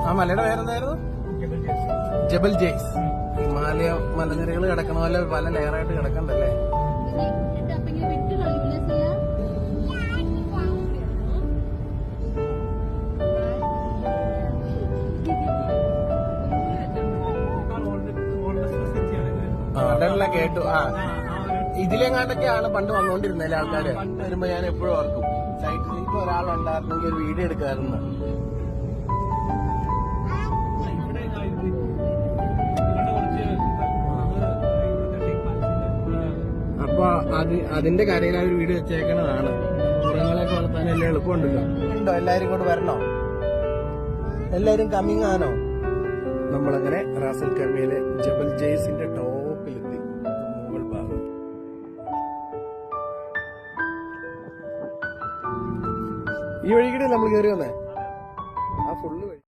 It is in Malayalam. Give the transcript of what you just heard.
ആ മലയുടെ പേരെന്തായിരുന്നു? ജബൽ ജെയ്സ്. ഹിമാലയ മലനിരകൾ കിടക്കണ പോലെ പല ലെയറായിട്ട് കിടക്കണ്ടല്ലേ? കേട്ടു. ഇതിലെങ്ങാണ്ടൊക്കെയാണ് പണ്ട് വന്നോണ്ടിരുന്നല്ലേ ആൾക്കാര് വരുമ്പോ. ഞാൻ എപ്പോഴും ഓർക്കും സൈറ്റിൽ ഇപ്പൊ ഒരാളുണ്ടായിരുന്നെങ്കിൽ ഒരു വീഡിയോ എടുക്കാറുണ്ട്. അപ്പൊ അതിന്റെ കരയിൽ ആ ഒരു വീഡിയോ വെച്ചേക്കണതാണ്. മൃഗങ്ങളെയൊക്കെ വളർത്താൻ എല്ലാം എളുപ്പമുണ്ടല്ലോ. ഉണ്ടോ? എല്ലാരും കൂടെ വരണോ? എല്ലാരും കമ്മിങ് ആണോ? നമ്മളങ്ങനെ റാസൽ ഖൈമയിലെ ജബൽ ജെയ്സിന്റെ ടോപ്പിലെത്തി. മുകൾ ഭാഗം ഈ വഴിക്കിടെ നമ്മൾ കയറി വന്നേ. ആ ഫുള്ള് വഴി